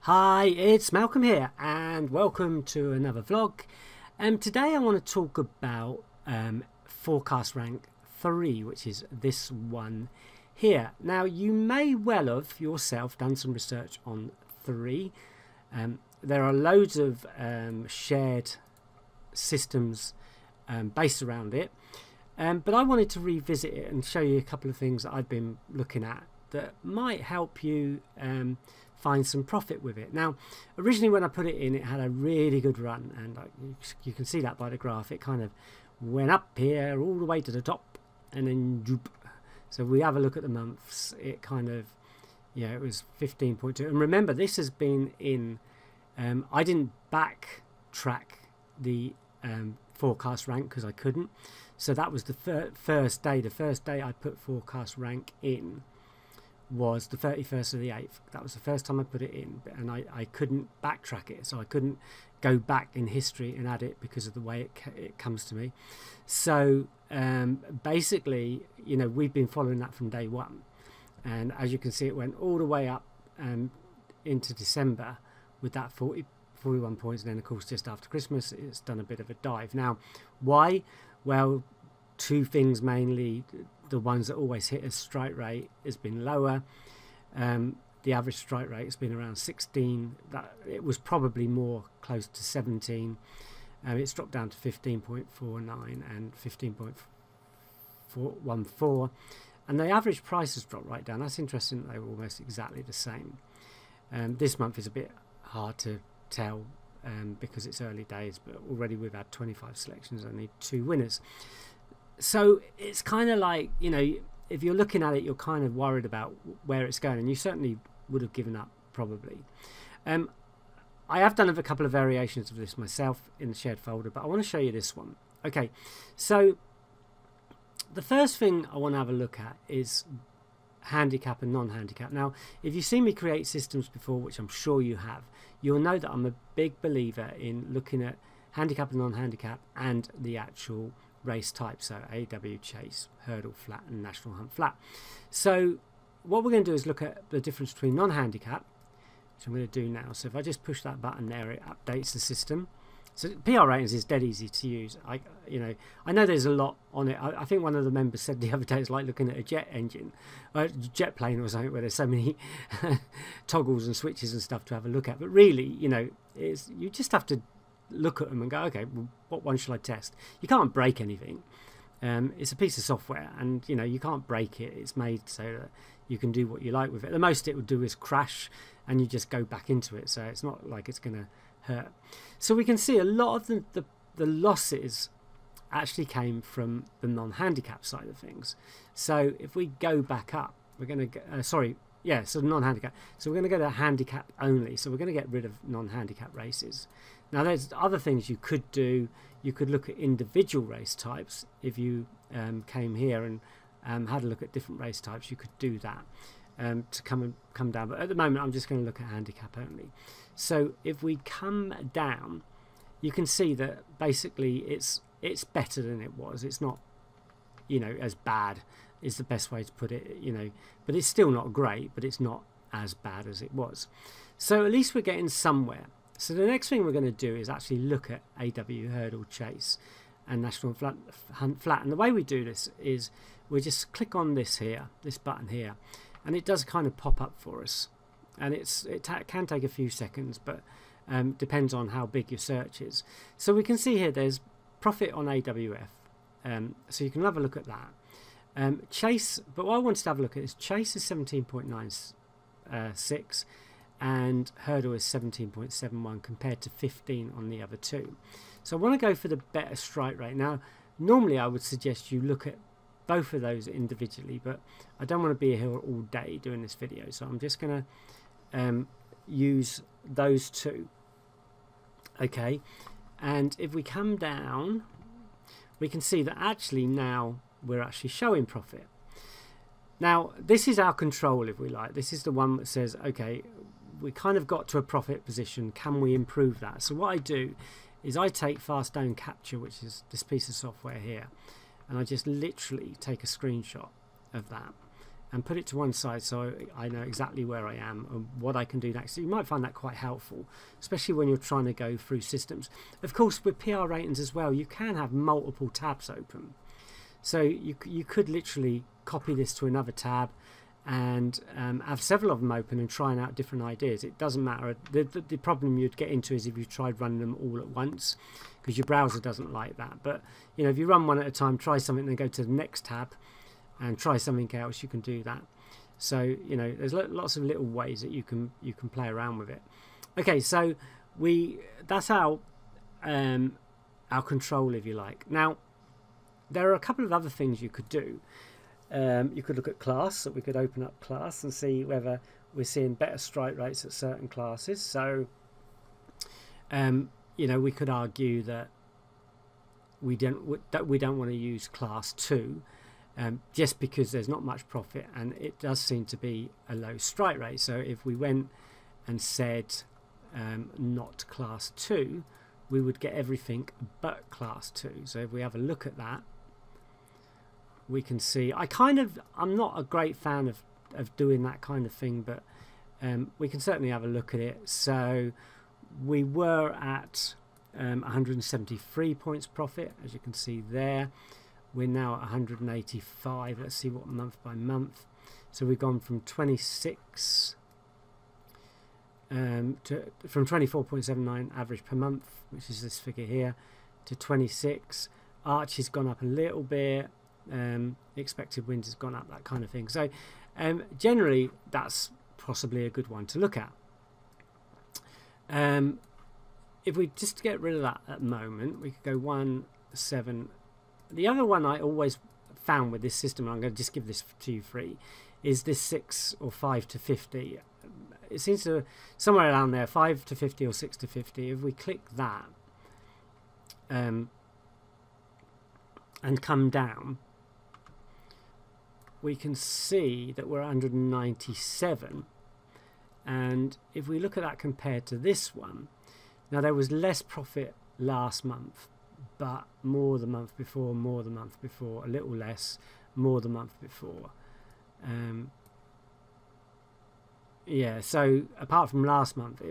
Hi, it's Malcolm here, and welcome to another vlog. Today I want to talk about Forecast Rank 3, which is this one here. Now, you may well have yourself done some research on 3. There are loads of shared systems based around it, but I wanted to revisit it and show you a couple of things that I've been looking at that might help you find some profit with it. Now, originally when I put it in, it had a really good run, and you can see that by the graph. It kind of went up here all the way to the top, and then doop. So we have a look at the months. It kind of, it was 15.2. And remember, this has been in, I didn't backtrack the forecast rank because I couldn't. So that was the first day. The first day I put forecast rank in was the 31st of the 8th. That was the first time I put it in, and I couldn't backtrack it, so I couldn't go back in history and add it because of the way it comes to me. So basically, we've been following that from day one, and as you can see, it went all the way up into December with that 41 points, and then of course just after Christmas it's done a bit of a dive. Now, why? Well, two things mainly. The ones that always hit as strike rate has been lower. The average strike rate has been around 16. That it was probably more close to 17. It's dropped down to 15.49 and 15.14, and the average price has dropped right down. That's interesting. They were almost exactly the same. This month is a bit hard to tell because it's early days, but already we've had 25 selections, only 2 winners. So it's kind of like, if you're looking at it, you're kind of worried about where it's going, and you certainly would have given up, probably. I have done a couple of variations of this myself in the shared folder, but I want to show you this one. Okay, so the first thing I want to have a look at is handicap and non-handicap. Now, if you've seen me create systems before, which I'm sure you have, you'll know that I'm a big believer in looking at handicap and non-handicap and the actual race type, so AW Chase, Hurdle Flat and National Hunt Flat. So what we're going to do is look at the difference between non-handicap, which I'm going to do now. So if I just push that button there, it updates the system. So PR ratings is dead easy to use. I know there's a lot on it. I think one of the members said the other day it's like looking at a jet engine, jet plane or something, where there's so many toggles and switches and stuff to have a look at. But really, you just have to look at them and go, okay, well, what one shall I test? You can't break anything. It's a piece of software, and you can't break it. It's made so that you can do what you like with it. The most it would do is crash, and you just go back into it. So it's not like it's going to hurt. So we can see a lot of the losses actually came from the non-handicap side of things. So if we go back up, we're going to go, so non-handicap. So we're going to go to handicap only. So we're going to get rid of non-handicap races. Now, there's other things you could do. You could look at individual race types. If you came here and had a look at different race types, you could do that to come down. But at the moment, I'm just going to look at handicap only. So if we come down, you can see that basically it's better than it was. It's not, as bad is the best way to put it, but it's still not great, but it's not as bad as it was. So at least we're getting somewhere. So the next thing we're going to do is actually look at AW Hurdle Chase and National Hunt Flat. And the way we do this is we just click on this button here, and it does kind of pop up for us. And it can take a few seconds, but depends on how big your search is. So we can see here there's profit on AWF. So you can have a look at that. Chase, but what I wanted to have a look at is Chase is 17.96 and Hurdle is 17.71 compared to 15 on the other two. So I want to go for the better strike rate. Now, normally I would suggest you look at both of those individually, but I don't want to be here all day doing this video, so I'm just going to use those two. Okay, and if we come down, we can see that actually now we're actually showing profit. Now, this is our control, if we like. This is the one that says, okay, we kind of got to a profit position. Can we improve that? So what I do is I take Fast Stone Capture, which is this piece of software here, and I just literally take a screenshot of that. and put it to one side so I know exactly where I am and what I can do next. So you might find that quite helpful, especially when you're trying to go through systems. Of course, with PR ratings as well, you can have multiple tabs open. So you could literally copy this to another tab and have several of them open and trying out different ideas. It doesn't matter. The problem you'd get into is if you tried running them all at once, because your browser doesn't like that. But you know, if you run one at a time, try something, then go to the next tab and try something else, you can do that. So you know, there's lots of little ways that you can play around with it. Okay, so that's our control, if you like. Now there are a couple of other things you could do. You could look at class, so we could open up class and see whether we're seeing better strike rates at certain classes. So you know, we could argue that we don't want to use class 2 just because there's not much profit and it does seem to be a low strike rate. So if we went and said not class 2, we would get everything but class 2. So if we have a look at that, we can see I'm not a great fan of doing that kind of thing, but we can certainly have a look at it. So we were at 173 points profit, as you can see there. We're now at 185. Let's see what month by month. So we've gone from 26 from 24.79 average per month, which is this figure here, to 26. Arch has gone up a little bit. Expected wins has gone up, that kind of thing. So generally that's possibly a good one to look at. If we just get rid of that at the moment, we could go 1, 7. The other one I always found with this system, and I'm going to just give this to you free, is this 6 or 5 to 50. It seems to somewhere around there, 5 to 50 or 6 to 50. If we click that and come down, we can see that we're 197. And if we look at that compared to this one, now there was less profit last month, but more the month before, more the month before, a little less, more the month before. Yeah, so apart from last month,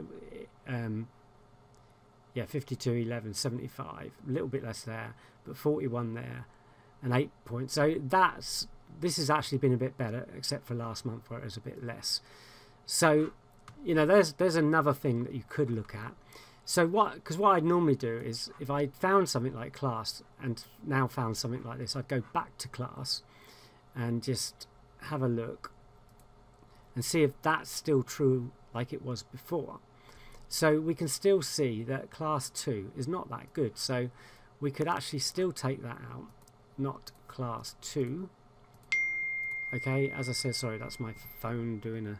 52, 11, 75, a little bit less there, but 41 there, and 8 points. So this has actually been a bit better, except for last month where it was a bit less. So, you know, there's another thing that you could look at. So what I'd normally do is, if I found something like class and now found something like this, I'd go back to class and just have a look and see if that's still true like it was before. So we can still see that class 2 is not that good. So we could actually still take that out, not class 2. Okay, as I said, sorry, that's my phone doing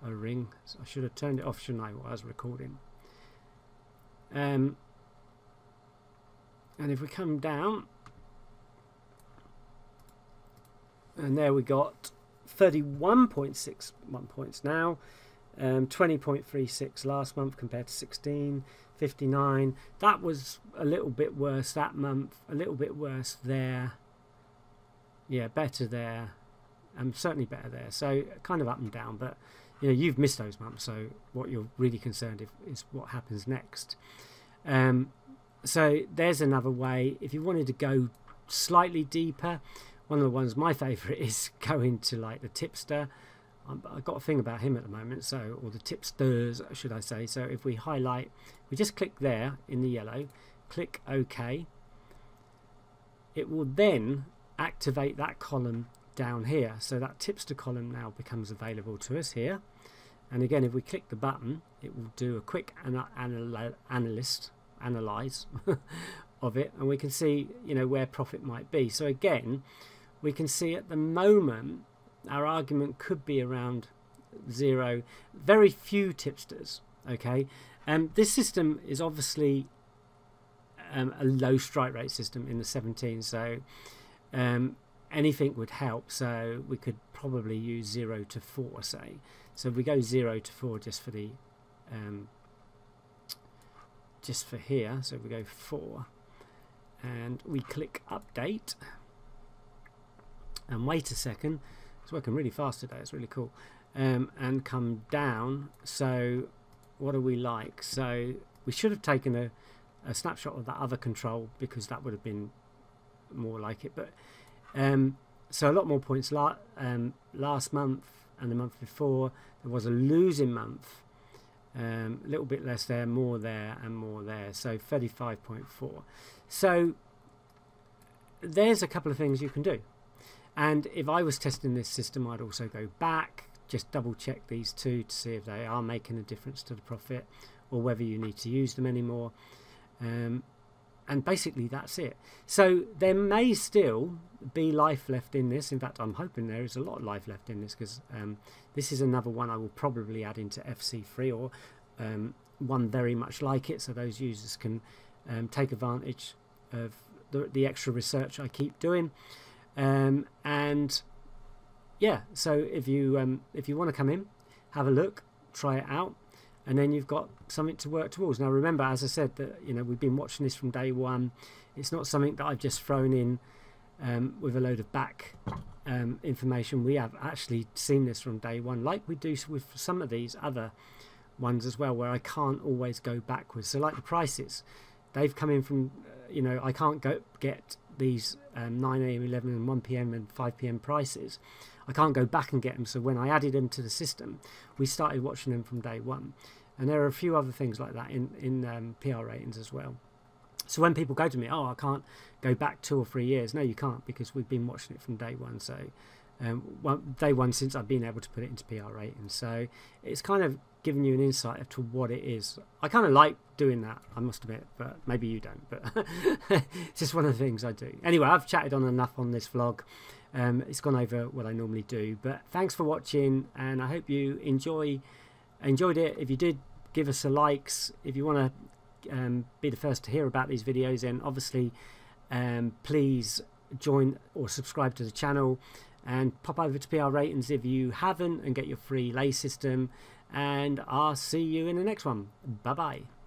a ring. So I should have turned it off, shouldn't I, while I was recording. And if we come down, and there we got 31.61 points now, 20.36 last month compared to 16, 59. That was a little bit worse that month, a little bit worse there. Yeah, better there. Certainly better there. So kind of up and down, but you know, you've missed those months, so what you're really concerned is what happens next. So there's another way. If you wanted to go slightly deeper, one of the ones, my favourite, is going to like the tipster. I've got a thing about him at the moment, so, or the tipsters, should I say. So if we highlight, we just click there in the yellow, click OK. It will then activate that column down here, so that tipster column now becomes available to us here. And again, if we click the button, it will do a quick analyze of it, and we can see, you know, where profit might be. So again, we can see at the moment our argument could be around 0. Very few tipsters. Okay, this system is obviously a low strike rate system in the 17, so anything would help. So we could probably use 0 to 4, say. So if we go 0 to 4 just for the just for here, so if we go 4 and we click update and wait a second, It's working really fast today. It's really cool. And come down. So what are we like? So we should have taken a snapshot of that other control, because that would have been more like it. But so a lot more points last month and the month before. There was a losing month, a little bit less there, more there, and more there. So 35.4. So there's a couple of things you can do. And if I was testing this system, I'd also go back, just double check these two to see if they are making a difference to the profit, or whether you need to use them anymore. And basically that's it. So there may still be life left in this. In fact, I'm hoping there is a lot of life left in this, because this is another one I will probably add into FC3, or one very much like it, so those users can take advantage of the extra research I keep doing. And yeah, so if you want to come in, have a look, try it out, and then you've got something to work towards. Now remember, as I said, that we've been watching this from day one. It's not something that I've just thrown in with a load of back information. We have actually seen this from day one, like we do with some of these other ones as well, where I can't always go backwards. So like the prices, they've come in from I can't get these 9 a.m, 11 and 1 p.m. and 5 p.m. prices. I can't go back and get them. So when I added them to the system, we started watching them from day one. And there are a few other things like that in PR ratings as well. So when people go to me, oh, I can't go back 2 or 3 years. No, you can't, because we've been watching it from day one. So day one since I've been able to put it into PR ratings. So it's kind of giving you an insight as to what it is. I kind of like doing that, I must admit, but maybe you don't. But it's just one of the things I do. Anyway, I've chatted on enough on this vlog. It's gone over what I normally do. But thanks for watching, and I hope you enjoyed it. If you did, give us a likes. If you want to be the first to hear about these videos, then obviously please join or subscribe to the channel, and pop over to PR Ratings if you haven't, and get your free lay system. And I'll see you in the next one. Bye bye.